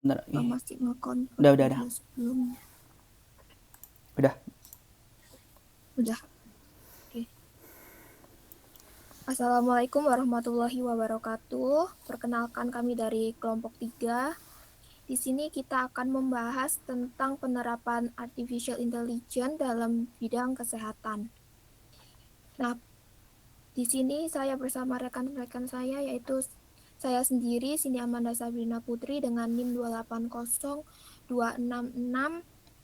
Bentar, masih nge-convert udah. video sebelumnya. Udah. Udah. Oke. Assalamualaikum warahmatullahi wabarakatuh. Perkenalkan kami dari kelompok 3. Di sini kita akan membahas tentang penerapan artificial intelligence dalam bidang kesehatan. Nah, di sini saya bersama rekan-rekan saya yaitu saya sendiri Sini Amanda Sabrina Putri dengan NIM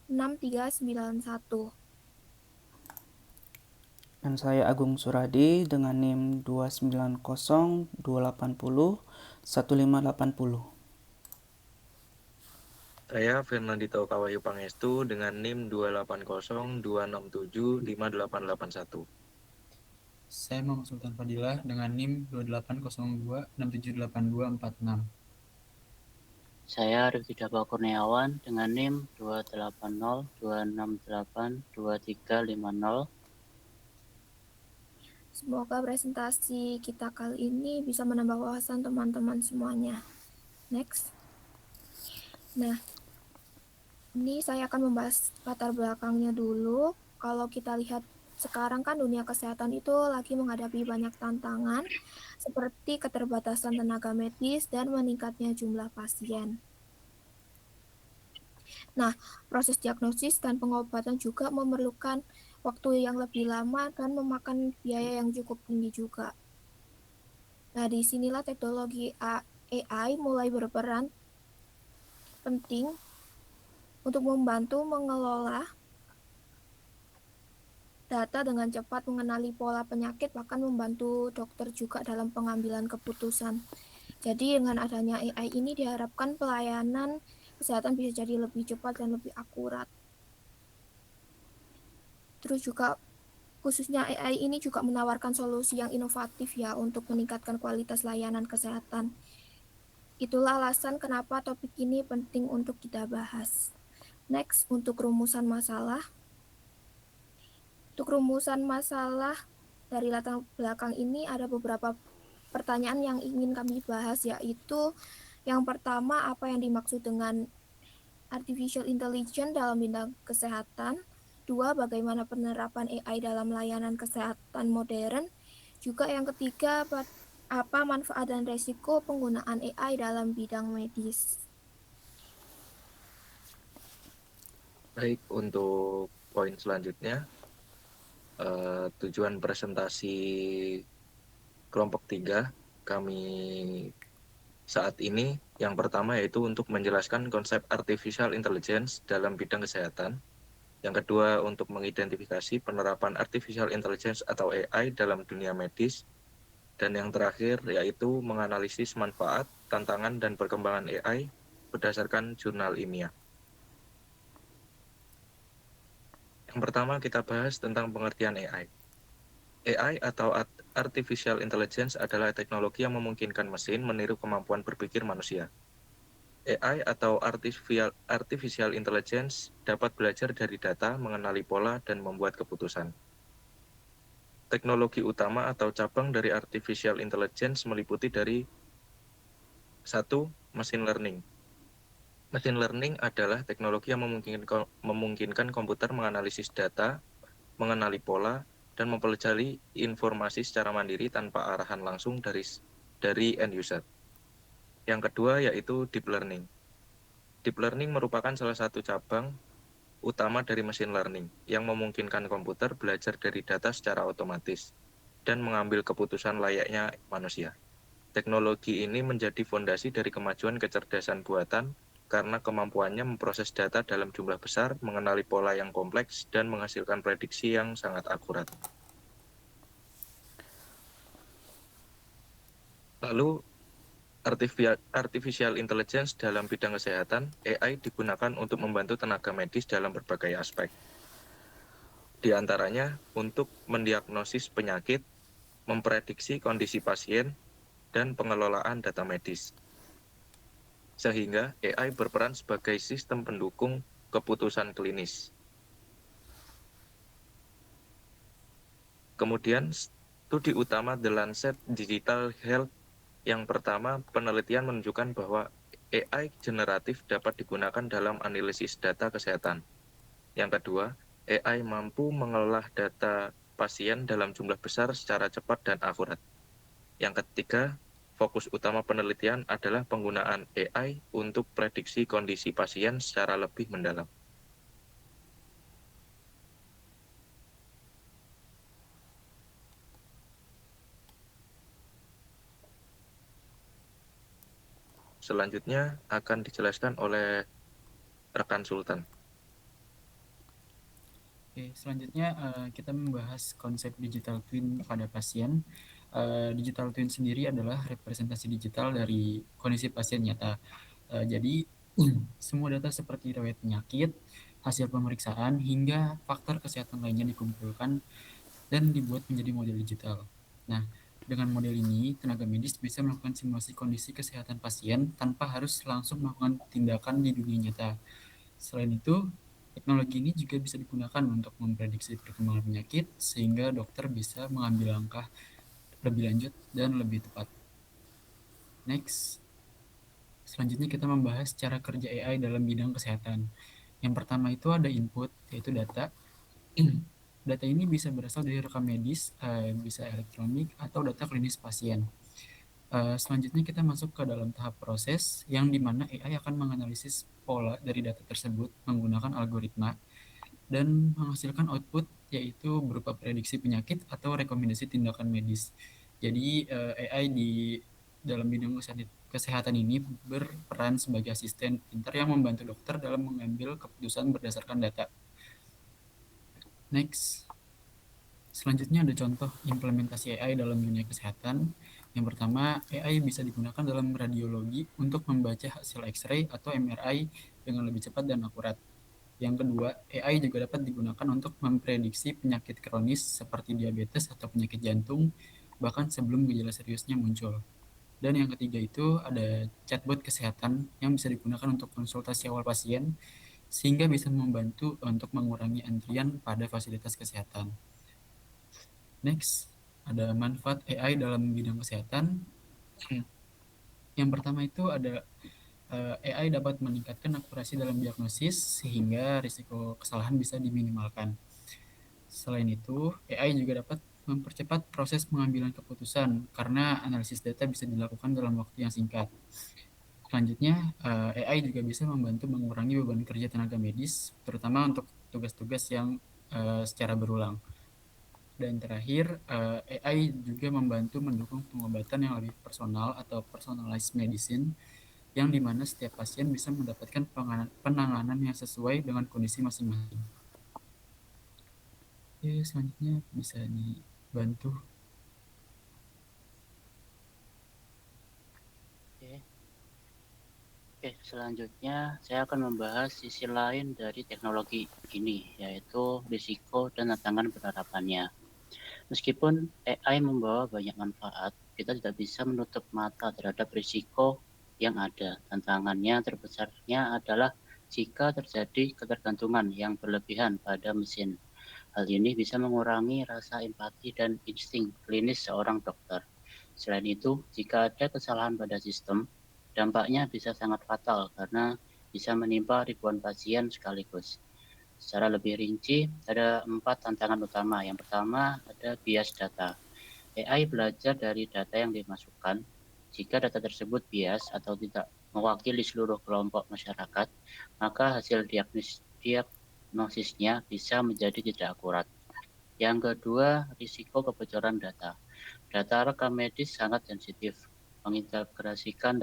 28026666391. Dan saya Agung Suradi dengan NIM 290280158. Saya Fernandito Kawayu Pangestu dengan NIM 28026775881. Saya Muhammad Sultan Fadilah dengan NIM 2802678246. Saya Rifki Dapa Kurniawan dengan NIM 28026682350. Semoga presentasi kita kali ini bisa menambah wawasan teman-teman semuanya. Next. Nah, ini saya akan membahas latar belakangnya dulu. Kalau kita lihat sekarang kan dunia kesehatan itu lagi menghadapi banyak tantangan seperti keterbatasan tenaga medis dan meningkatnya jumlah pasien. Nah, proses diagnosis dan pengobatan juga memerlukan waktu yang lebih lama dan memakan biaya yang cukup tinggi juga. Nah, disinilah teknologi AI mulai berperan penting untuk membantu mengelola data dengan cepat, mengenali pola penyakit, bahkan membantu dokter juga dalam pengambilan keputusan. Jadi dengan adanya AI ini diharapkan pelayanan kesehatan bisa jadi lebih cepat dan lebih akurat. Terus juga khususnya AI ini juga menawarkan solusi yang inovatif ya untuk meningkatkan kualitas layanan kesehatan. Itulah alasan kenapa topik ini penting untuk kita bahas. Next, untuk rumusan masalah. Untuk rumusan masalah dari latar belakang ini ada beberapa pertanyaan yang ingin kami bahas, yaitu yang pertama, apa yang dimaksud dengan artificial intelligence dalam bidang kesehatan? Dua, bagaimana penerapan AI dalam layanan kesehatan modern? Juga yang ketiga, apa manfaat dan resiko penggunaan AI dalam bidang medis? Baik, untuk poin selanjutnya, tujuan presentasi kelompok 3 kami saat ini yang pertama yaitu untuk menjelaskan konsep artificial intelligence dalam bidang kesehatan. Yang kedua, untuk mengidentifikasi penerapan artificial intelligence atau AI dalam dunia medis. Dan yang terakhir yaitu menganalisis manfaat, tantangan, dan perkembangan AI berdasarkan jurnal ilmiah. Yang pertama kita bahas tentang pengertian AI. AI atau Artificial Intelligence adalah teknologi yang memungkinkan mesin meniru kemampuan berpikir manusia. AI atau Artificial Intelligence dapat belajar dari data, mengenali pola, dan membuat keputusan. Teknologi utama atau cabang dari Artificial Intelligence meliputi dari 1. Machine Learning. Machine Learning adalah teknologi yang memungkinkan komputer menganalisis data, mengenali pola, dan mempelajari informasi secara mandiri tanpa arahan langsung dari end user. Yang kedua yaitu Deep Learning. Deep Learning merupakan salah satu cabang utama dari Machine Learning yang memungkinkan komputer belajar dari data secara otomatis dan mengambil keputusan layaknya manusia. Teknologi ini menjadi fondasi dari kemajuan kecerdasan buatan karena kemampuannya memproses data dalam jumlah besar, mengenali pola yang kompleks, dan menghasilkan prediksi yang sangat akurat. Lalu, Artificial Intelligence dalam bidang kesehatan, AI digunakan untuk membantu tenaga medis dalam berbagai aspek. Di antaranya, untuk mendiagnosis penyakit, memprediksi kondisi pasien, dan pengelolaan data medis. Sehingga AI berperan sebagai sistem pendukung keputusan klinis. Kemudian, studi utama The Lancet Digital Health yang pertama, penelitian menunjukkan bahwa AI generatif dapat digunakan dalam analisis data kesehatan. Yang kedua, AI mampu mengolah data pasien dalam jumlah besar secara cepat dan akurat. Yang ketiga, fokus utama penelitian adalah penggunaan AI untuk prediksi kondisi pasien secara lebih mendalam. Selanjutnya akan dijelaskan oleh rekan Sultan. Oke, selanjutnya kita membahas konsep digital twin pada pasien. Digital twin sendiri adalah representasi digital dari kondisi pasien nyata. Jadi semua data seperti riwayat penyakit, hasil pemeriksaan, hingga faktor kesehatan lainnya dikumpulkan dan dibuat menjadi model digital. Nah, dengan model ini, tenaga medis bisa melakukan simulasi kondisi kesehatan pasien tanpa harus langsung melakukan tindakan di dunia nyata. Selain itu, teknologi ini juga bisa digunakan untuk memprediksi perkembangan penyakit sehingga dokter bisa mengambil langkah lebih lanjut dan lebih tepat. Next, selanjutnya kita membahas cara kerja AI dalam bidang kesehatan. Yang pertama itu ada input, yaitu data. Data ini bisa berasal dari rekam medis, bisa elektronik, atau data klinis pasien. Selanjutnya kita masuk ke dalam tahap proses yang dimana AI akan menganalisis pola dari data tersebut menggunakan algoritma dan menghasilkan output yaitu berupa prediksi penyakit atau rekomendasi tindakan medis. Jadi AI di dalam bidang kesehatan ini berperan sebagai asisten pintar yang membantu dokter dalam mengambil keputusan berdasarkan data. Next. Selanjutnya ada contoh implementasi AI dalam dunia kesehatan. Yang pertama, AI bisa digunakan dalam radiologi untuk membaca hasil X-ray atau MRI dengan lebih cepat dan akurat. Yang kedua, AI juga dapat digunakan untuk memprediksi penyakit kronis seperti diabetes atau penyakit jantung, bahkan sebelum gejala seriusnya muncul. Dan yang ketiga itu ada chatbot kesehatan yang bisa digunakan untuk konsultasi awal pasien, sehingga bisa membantu untuk mengurangi antrian pada fasilitas kesehatan. Next, ada manfaat AI dalam bidang kesehatan. Yang pertama itu ada AI dapat meningkatkan akurasi dalam diagnosis sehingga risiko kesalahan bisa diminimalkan. Selain itu, AI juga dapat mempercepat proses pengambilan keputusan karena analisis data bisa dilakukan dalam waktu yang singkat. Selanjutnya, AI juga bisa membantu mengurangi beban kerja tenaga medis, terutama untuk tugas-tugas yang secara berulang. Dan terakhir, AI juga membantu mendukung pengobatan yang lebih personal atau personalized medicine, yang dimana setiap pasien bisa mendapatkan penanganan yang sesuai dengan kondisi masing-masing. Oke, selanjutnya bisa dibantu. Oke, selanjutnya saya akan membahas sisi lain dari teknologi ini, yaitu risiko dan tantangan penerapannya. Meskipun AI membawa banyak manfaat, kita tidak bisa menutup mata terhadap risiko yang ada. Tantangannya terbesarnya adalah jika terjadi ketergantungan yang berlebihan pada mesin. Hal ini bisa mengurangi rasa empati dan insting klinis seorang dokter. Selain itu, jika ada kesalahan pada sistem, dampaknya bisa sangat fatal karena bisa menimpa ribuan pasien sekaligus. Secara lebih rinci, ada 4 tantangan utama. Yang pertama, ada bias data. AI belajar dari data yang dimasukkan. Jika data tersebut bias atau tidak mewakili seluruh kelompok masyarakat, maka hasil diagnosisnya bisa menjadi tidak akurat. Yang kedua, risiko kebocoran data. Data rekam medis sangat sensitif. Mengintegrasikan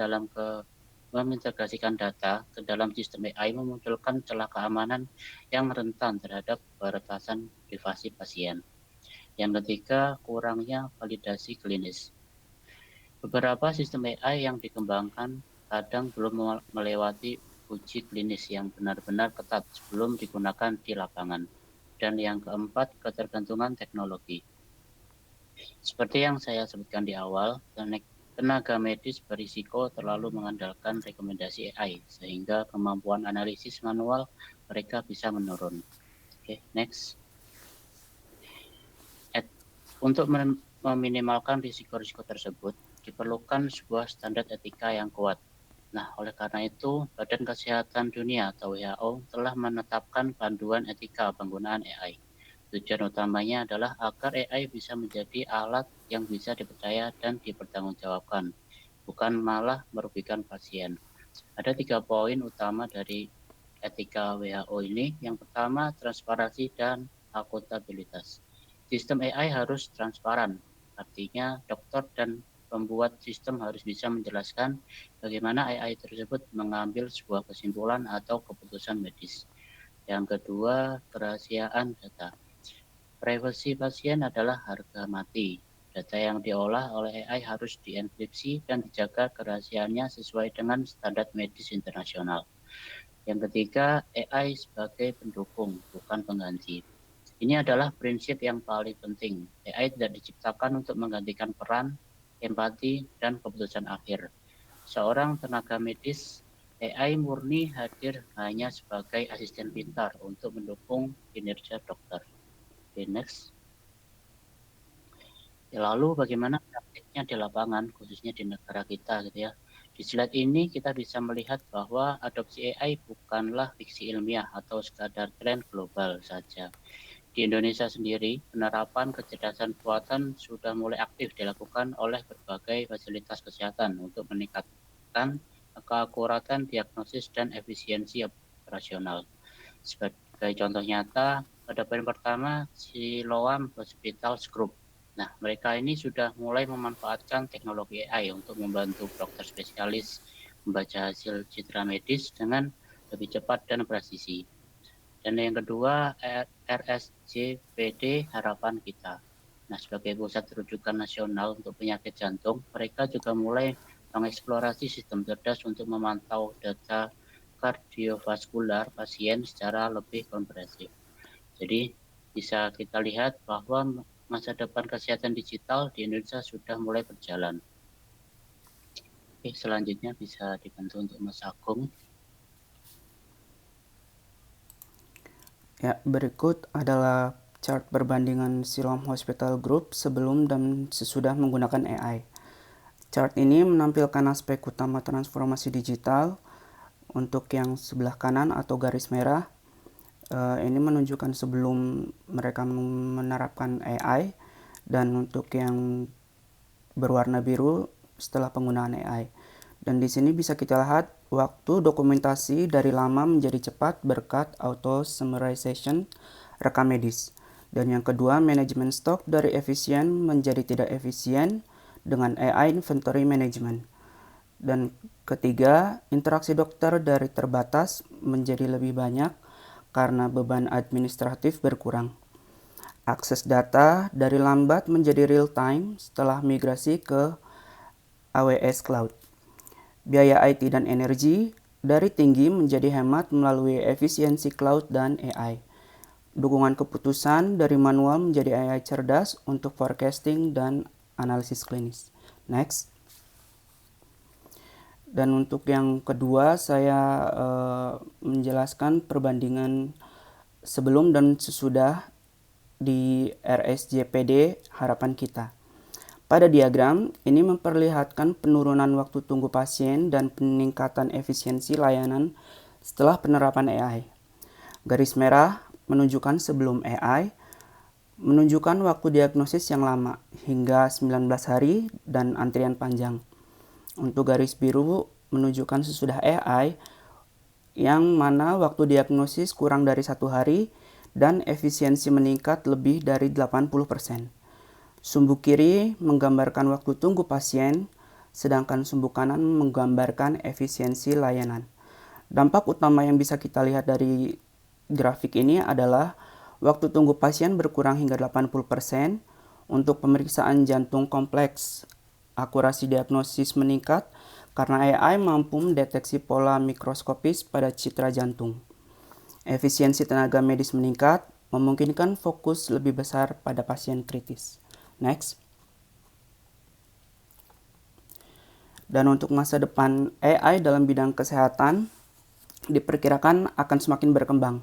data ke dalam sistem AI memunculkan celah keamanan yang rentan terhadap peretasan privasi pasien. Yang ketiga, kurangnya validasi klinis. Beberapa sistem AI yang dikembangkan kadang belum melewati uji klinis yang benar-benar ketat sebelum digunakan di lapangan. Dan yang keempat, ketergantungan teknologi. Seperti yang saya sebutkan di awal, tenaga medis berisiko terlalu mengandalkan rekomendasi AI, sehingga kemampuan analisis manual mereka bisa menurun. Oke, next. Untuk meminimalkan risiko-risiko tersebut, diperlukan sebuah standar etika yang kuat. Nah, oleh karena itu, Badan Kesehatan Dunia atau WHO telah menetapkan panduan etika penggunaan AI. Tujuan utamanya adalah agar AI bisa menjadi alat yang bisa dipercaya dan dipertanggungjawabkan, bukan malah merugikan pasien. Ada 3 poin utama dari etika WHO ini. Yang pertama, transparansi dan akuntabilitas. Sistem AI harus transparan, artinya dokter dan pembuat sistem harus bisa menjelaskan bagaimana AI tersebut mengambil sebuah kesimpulan atau keputusan medis. Yang kedua, kerahasiaan data. Privasi pasien adalah harga mati. Data yang diolah oleh AI harus dienkripsi dan dijaga kerahasiaannya sesuai dengan standar medis internasional. Yang ketiga, AI sebagai pendukung, bukan pengganti. Ini adalah prinsip yang paling penting. AI tidak diciptakan untuk menggantikan peran, empati, dan keputusan akhir. Seorang tenaga medis, AI murni hadir hanya sebagai asisten pintar untuk mendukung kinerja dokter. Okay, next. Lalu bagaimana praktiknya di lapangan, khususnya di negara kita gitu ya. Di slide ini kita bisa melihat bahwa adopsi AI bukanlah fiksi ilmiah atau sekadar tren global saja. Di Indonesia sendiri, penerapan kecerdasan buatan sudah mulai aktif dilakukan oleh berbagai fasilitas kesehatan untuk meningkatkan keakuratan diagnosis dan efisiensi operasional. Sebagai contoh nyata, pada poin pertama, Siloam Hospital Group. Nah, mereka ini sudah mulai memanfaatkan teknologi AI untuk membantu dokter spesialis membaca hasil citra medis dengan lebih cepat dan presisi. Dan yang kedua, RSJPD Harapan Kita. Nah, sebagai pusat rujukan nasional untuk penyakit jantung, mereka juga mulai mengeksplorasi sistem cerdas untuk memantau data kardiovaskular pasien secara lebih komprehensif. Jadi, bisa kita lihat bahwa masa depan kesehatan digital di Indonesia sudah mulai berjalan. Oke, selanjutnya bisa dibantu untuk Mas Agung. Ya, berikut adalah chart perbandingan Siloam Hospital Group sebelum dan sesudah menggunakan AI. Chart ini menampilkan aspek utama transformasi digital. Untuk yang sebelah kanan atau garis merah, ini menunjukkan sebelum mereka menerapkan AI, dan untuk yang berwarna biru setelah penggunaan AI. Dan di sini bisa kita lihat waktu dokumentasi dari lama menjadi cepat berkat auto summarization rekam medis. Dan yang kedua, manajemen stok dari efisien menjadi tidak efisien dengan AI inventory management. Dan ketiga, interaksi dokter dari terbatas menjadi lebih banyak karena beban administratif berkurang. Akses data dari lambat menjadi real time setelah migrasi ke AWS Cloud. Biaya IT dan energi dari tinggi menjadi hemat melalui efisiensi cloud dan AI. Dukungan keputusan dari manual menjadi AI cerdas untuk forecasting dan analisis klinis. Next. Dan untuk yang kedua, saya menjelaskan perbandingan sebelum dan sesudah di RSJPD Harapan Kita. Pada diagram, ini memperlihatkan penurunan waktu tunggu pasien dan peningkatan efisiensi layanan setelah penerapan AI. Garis merah menunjukkan sebelum AI, menunjukkan waktu diagnosis yang lama, hingga 19 hari dan antrian panjang. Untuk garis biru menunjukkan sesudah AI, yang mana waktu diagnosis kurang dari 1 hari dan efisiensi meningkat lebih dari 80%. Sumbu kiri menggambarkan waktu tunggu pasien, sedangkan sumbu kanan menggambarkan efisiensi layanan. Dampak utama yang bisa kita lihat dari grafik ini adalah waktu tunggu pasien berkurang hingga 80%. Untuk pemeriksaan jantung kompleks, akurasi diagnosis meningkat karena AI mampu mendeteksi pola mikroskopis pada citra jantung. Efisiensi tenaga medis meningkat, memungkinkan fokus lebih besar pada pasien kritis. Next. Dan untuk masa depan AI dalam bidang kesehatan diperkirakan akan semakin berkembang.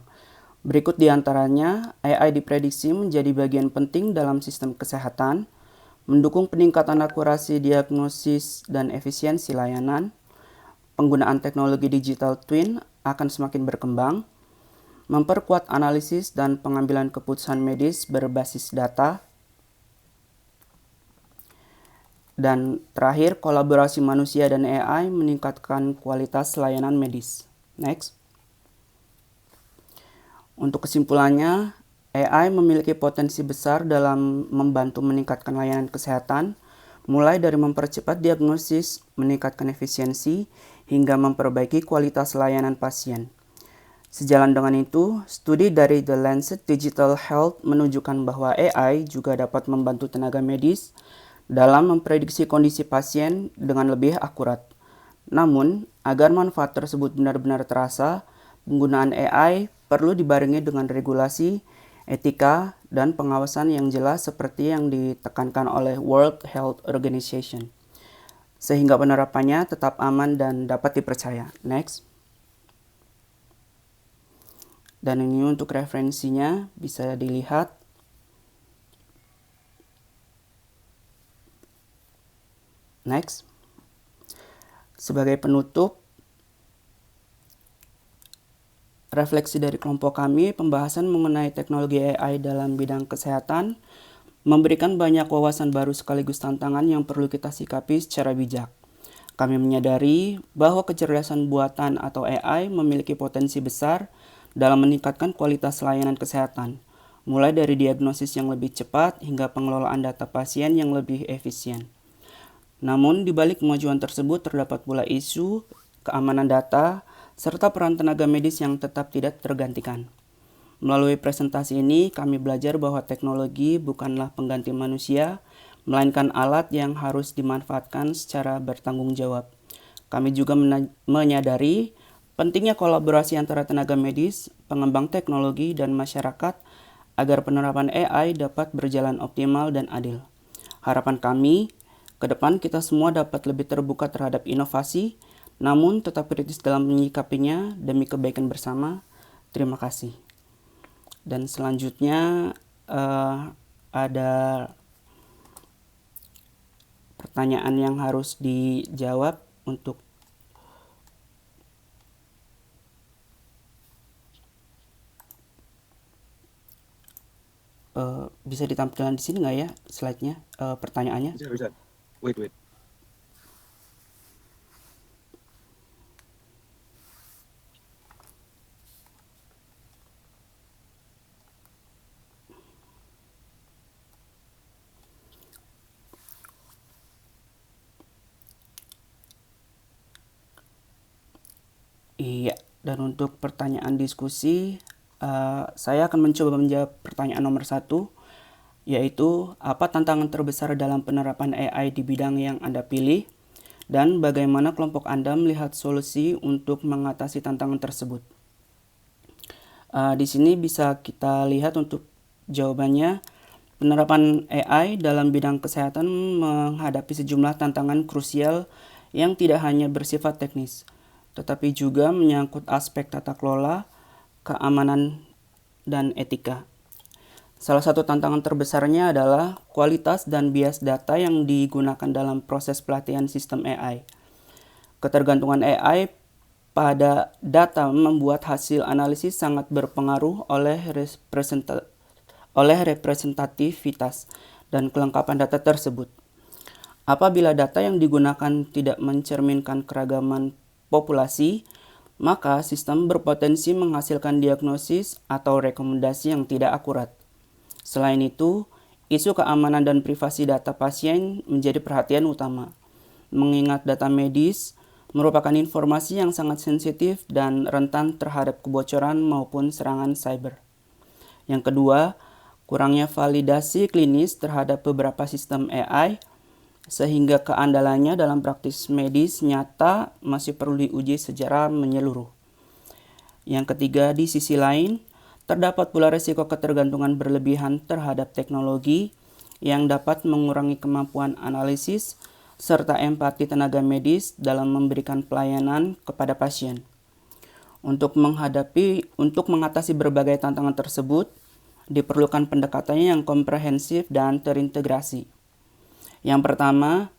Berikut diantaranya, AI diprediksi menjadi bagian penting dalam sistem kesehatan, mendukung peningkatan akurasi diagnosis dan efisiensi layanan, penggunaan teknologi digital twin akan semakin berkembang, memperkuat analisis dan pengambilan keputusan medis berbasis data, dan terakhir, kolaborasi manusia dan AI meningkatkan kualitas layanan medis. Next. Untuk kesimpulannya, AI memiliki potensi besar dalam membantu meningkatkan layanan kesehatan, mulai dari mempercepat diagnosis, meningkatkan efisiensi, hingga memperbaiki kualitas layanan pasien. Sejalan dengan itu, studi dari The Lancet Digital Health menunjukkan bahwa AI juga dapat membantu tenaga medis dalam memprediksi kondisi pasien dengan lebih akurat. Namun, agar manfaat tersebut benar-benar terasa, penggunaan AI perlu dibarengi dengan regulasi, etika, dan pengawasan yang jelas seperti yang ditekankan oleh World Health Organization, sehingga penerapannya tetap aman dan dapat dipercaya. Next. Dan ini untuk referensinya bisa dilihat. Next. Sebagai penutup, refleksi dari kelompok kami, pembahasan mengenai teknologi AI dalam bidang kesehatan memberikan banyak wawasan baru sekaligus tantangan yang perlu kita sikapi secara bijak. Kami menyadari bahwa kecerdasan buatan atau AI memiliki potensi besar dalam meningkatkan kualitas layanan kesehatan, mulai dari diagnosis yang lebih cepat hingga pengelolaan data pasien yang lebih efisien. Namun, di balik kemajuan tersebut terdapat pula isu keamanan data, serta peran tenaga medis yang tetap tidak tergantikan. Melalui presentasi ini, kami belajar bahwa teknologi bukanlah pengganti manusia, melainkan alat yang harus dimanfaatkan secara bertanggung jawab. Kami juga menyadari pentingnya kolaborasi antara tenaga medis, pengembang teknologi, dan masyarakat agar penerapan AI dapat berjalan optimal dan adil. Harapan kami, ke depan kita semua dapat lebih terbuka terhadap inovasi, namun tetap kritis dalam menyikapinya demi kebaikan bersama. Terima kasih. Dan selanjutnya ada pertanyaan yang harus dijawab untuk bisa ditampilkan di sini nggak ya slide-nya, pertanyaannya? Bisa. Wait. Iya, dan untuk pertanyaan diskusi, saya akan mencoba menjawab pertanyaan nomor 1, yaitu apa tantangan terbesar dalam penerapan AI di bidang yang Anda pilih, dan bagaimana kelompok Anda melihat solusi untuk mengatasi tantangan tersebut. Di sini bisa kita lihat untuk jawabannya, penerapan AI dalam bidang kesehatan menghadapi sejumlah tantangan krusial yang tidak hanya bersifat teknis, tetapi juga menyangkut aspek tata kelola, keamanan, dan etika. Salah satu tantangan terbesarnya adalah kualitas dan bias data yang digunakan dalam proses pelatihan sistem AI. Ketergantungan AI pada data membuat hasil analisis sangat berpengaruh oleh representativitas dan kelengkapan data tersebut. Apabila data yang digunakan tidak mencerminkan keragaman populasi, maka sistem berpotensi menghasilkan diagnosis atau rekomendasi yang tidak akurat. Selain itu, isu keamanan dan privasi data pasien menjadi perhatian utama, mengingat data medis merupakan informasi yang sangat sensitif dan rentan terhadap kebocoran maupun serangan cyber. Yang kedua, kurangnya validasi klinis terhadap beberapa sistem AI, sehingga keandalannya dalam praktis medis nyata masih perlu diuji secara menyeluruh. Yang ketiga, di sisi lain, terdapat pula risiko ketergantungan berlebihan terhadap teknologi yang dapat mengurangi kemampuan analisis serta empati tenaga medis dalam memberikan pelayanan kepada pasien. Untuk mengatasi berbagai tantangan tersebut, diperlukan pendekatan yang komprehensif dan terintegrasi. Yang pertama,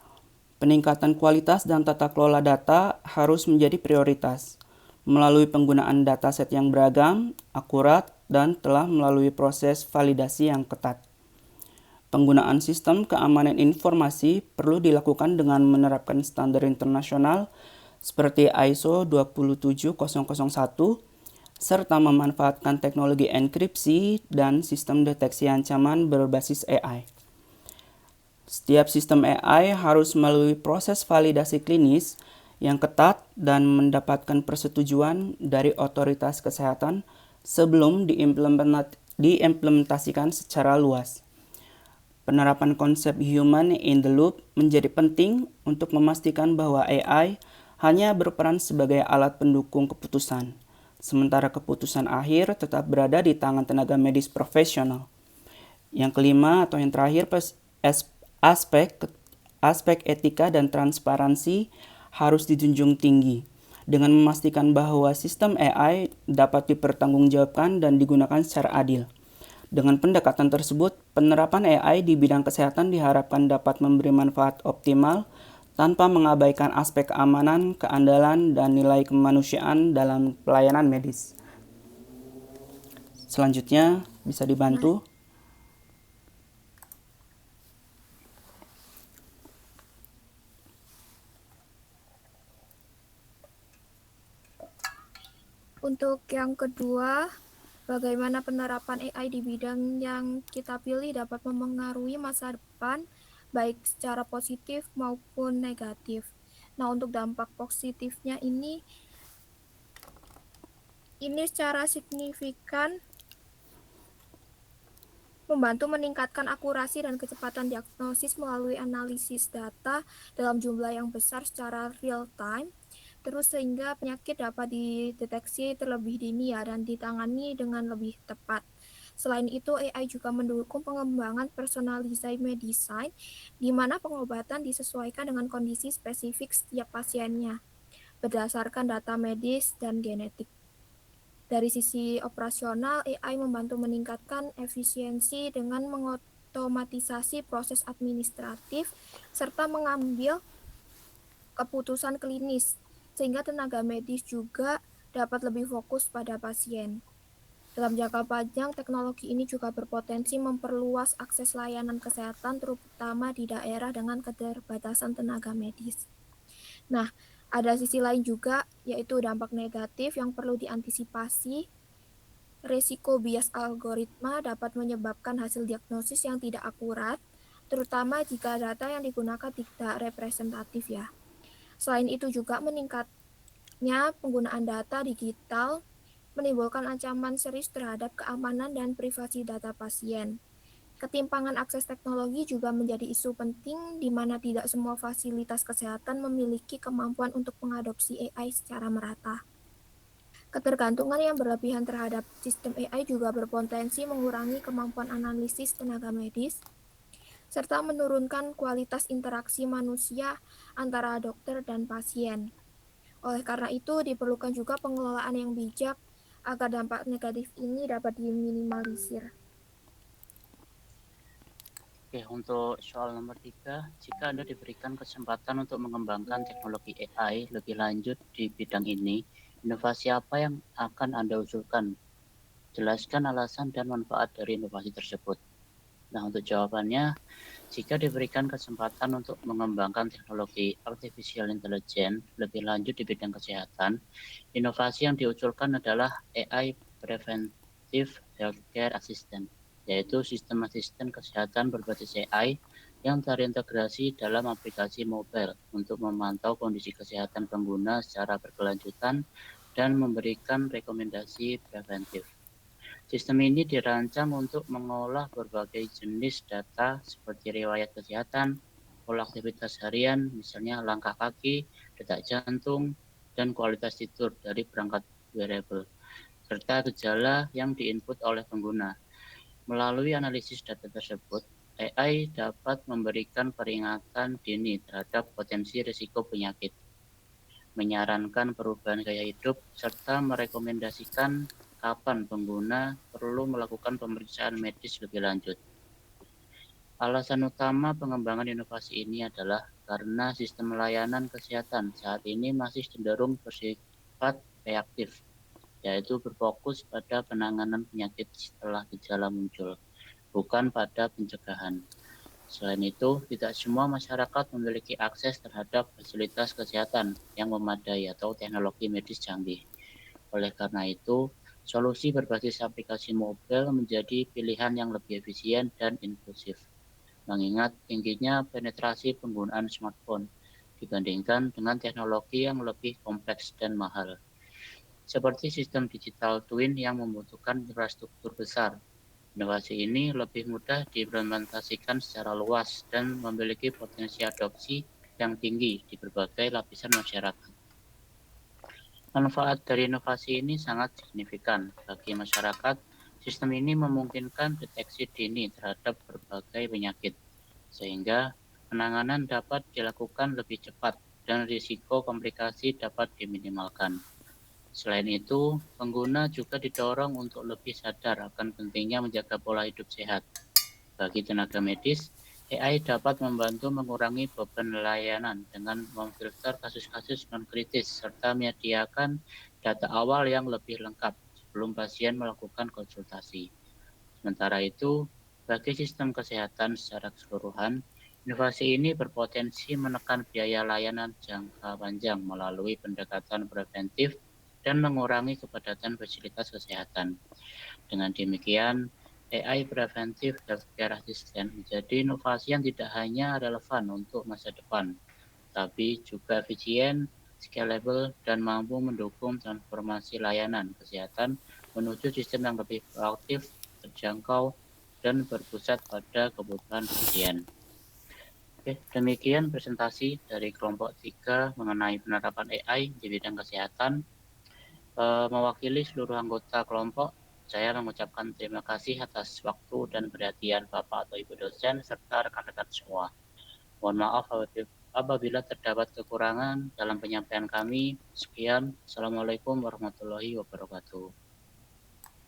Peningkatan kualitas dan tata kelola data harus menjadi prioritas melalui penggunaan dataset yang beragam, akurat, dan telah melalui proses validasi yang ketat. Penggunaan sistem keamanan informasi perlu dilakukan dengan menerapkan standar internasional seperti ISO 27001 serta memanfaatkan teknologi enkripsi dan sistem deteksi ancaman berbasis AI. Setiap sistem AI harus melalui proses validasi klinis yang ketat dan mendapatkan persetujuan dari otoritas kesehatan sebelum diimplementasikan secara luas. Penerapan konsep human in the loop menjadi penting untuk memastikan bahwa AI hanya berperan sebagai alat pendukung keputusan, sementara keputusan akhir tetap berada di tangan tenaga medis profesional. Yang kelima atau yang terakhir, aspek etika dan transparansi harus dijunjung tinggi dengan memastikan bahwa sistem AI dapat dipertanggungjawabkan dan digunakan secara adil. Dengan pendekatan tersebut, penerapan AI di bidang kesehatan diharapkan dapat memberi manfaat optimal tanpa mengabaikan aspek keamanan, keandalan, dan nilai kemanusiaan dalam pelayanan medis. Selanjutnya, bisa dibantu. Untuk yang kedua, bagaimana penerapan AI di bidang yang kita pilih dapat memengaruhi masa depan, baik secara positif maupun negatif. Nah, untuk dampak positifnya ini secara signifikan membantu meningkatkan akurasi dan kecepatan diagnosis melalui analisis data dalam jumlah yang besar secara real time, terus sehingga penyakit dapat dideteksi terlebih dini dan ditangani dengan lebih tepat. Selain itu, AI juga mendukung pengembangan personalized medicine, di mana pengobatan disesuaikan dengan kondisi spesifik setiap pasiennya, berdasarkan data medis dan genetik. Dari sisi operasional, AI membantu meningkatkan efisiensi dengan mengotomatisasi proses administratif serta mengambil keputusan klinis, sehingga tenaga medis juga dapat lebih fokus pada pasien. Dalam jangka panjang, teknologi ini juga berpotensi memperluas akses layanan kesehatan, terutama di daerah dengan keterbatasan tenaga medis. Nah, ada sisi lain juga, yaitu dampak negatif yang perlu diantisipasi. Risiko bias algoritma dapat menyebabkan hasil diagnosis yang tidak akurat, terutama jika data yang digunakan tidak representatif ya. Selain itu juga meningkatnya penggunaan data digital menimbulkan ancaman serius terhadap keamanan dan privasi data pasien. Ketimpangan akses teknologi juga menjadi isu penting di mana tidak semua fasilitas kesehatan memiliki kemampuan untuk mengadopsi AI secara merata. Ketergantungan yang berlebihan terhadap sistem AI juga berpotensi mengurangi kemampuan analisis tenaga medis, serta menurunkan kualitas interaksi manusia antara dokter dan pasien. Oleh karena itu, diperlukan juga pengelolaan yang bijak agar dampak negatif ini dapat diminimalisir. Oke, untuk soal nomor 3, jika Anda diberikan kesempatan untuk mengembangkan teknologi AI lebih lanjut di bidang ini, inovasi apa yang akan Anda usulkan? Jelaskan alasan dan manfaat dari inovasi tersebut. Nah, untuk jawabannya, jika diberikan kesempatan untuk mengembangkan teknologi artificial intelligence lebih lanjut di bidang kesehatan, inovasi yang diusulkan adalah AI Preventive Healthcare Assistant, yaitu sistem asisten kesehatan berbasis AI yang terintegrasi dalam aplikasi mobile untuk memantau kondisi kesehatan pengguna secara berkelanjutan dan memberikan rekomendasi preventif. Sistem ini dirancang untuk mengolah berbagai jenis data seperti riwayat kesehatan, pola aktivitas harian, misalnya langkah kaki, detak jantung, dan kualitas tidur dari perangkat wearable, serta gejala yang diinput oleh pengguna. Melalui analisis data tersebut, AI dapat memberikan peringatan dini terhadap potensi risiko penyakit, menyarankan perubahan gaya hidup, serta merekomendasikan kapan pengguna perlu melakukan pemeriksaan medis lebih lanjut. Alasan utama pengembangan inovasi ini adalah karena sistem layanan kesehatan saat ini masih cenderung bersifat reaktif, yaitu berfokus pada penanganan penyakit setelah gejala muncul, bukan pada pencegahan. Selain itu, tidak semua masyarakat memiliki akses terhadap fasilitas kesehatan yang memadai atau teknologi medis canggih. Oleh karena itu, solusi berbasis aplikasi mobil menjadi pilihan yang lebih efisien dan inklusif, mengingat tingginya penetrasi penggunaan smartphone dibandingkan dengan teknologi yang lebih kompleks dan mahal. Seperti sistem digital twin yang membutuhkan infrastruktur besar, inovasi ini lebih mudah diimplementasikan secara luas dan memiliki potensi adopsi yang tinggi di berbagai lapisan masyarakat. Manfaat dari inovasi ini sangat signifikan bagi masyarakat. Sistem ini memungkinkan deteksi dini terhadap berbagai penyakit, sehingga penanganan dapat dilakukan lebih cepat dan risiko komplikasi dapat diminimalkan. Selain itu, pengguna juga didorong untuk lebih sadar akan pentingnya menjaga pola hidup sehat. Bagi tenaga medis, AI dapat membantu mengurangi beban layanan dengan memfilter kasus-kasus non-kritis serta menyediakan data awal yang lebih lengkap sebelum pasien melakukan konsultasi. Sementara itu, bagi sistem kesehatan secara keseluruhan, inovasi ini berpotensi menekan biaya layanan jangka panjang melalui pendekatan preventif dan mengurangi kepadatan fasilitas kesehatan. Dengan demikian, AI Preventive Healthcare Assistant menjadi inovasi yang tidak hanya relevan untuk masa depan, tapi juga efisien, scalable, dan mampu mendukung transformasi layanan kesehatan menuju sistem yang lebih proaktif, terjangkau, dan berpusat pada kebutuhan pasien. Oke, demikian presentasi dari kelompok 3 mengenai penerapan AI di bidang kesehatan. Mewakili seluruh anggota kelompok, saya mengucapkan terima kasih atas waktu dan perhatian Bapak atau Ibu dosen serta rekan-rekan semua. Mohon maaf apabila terdapat kekurangan dalam penyampaian kami. Sekian, Assalamualaikum warahmatullahi wabarakatuh.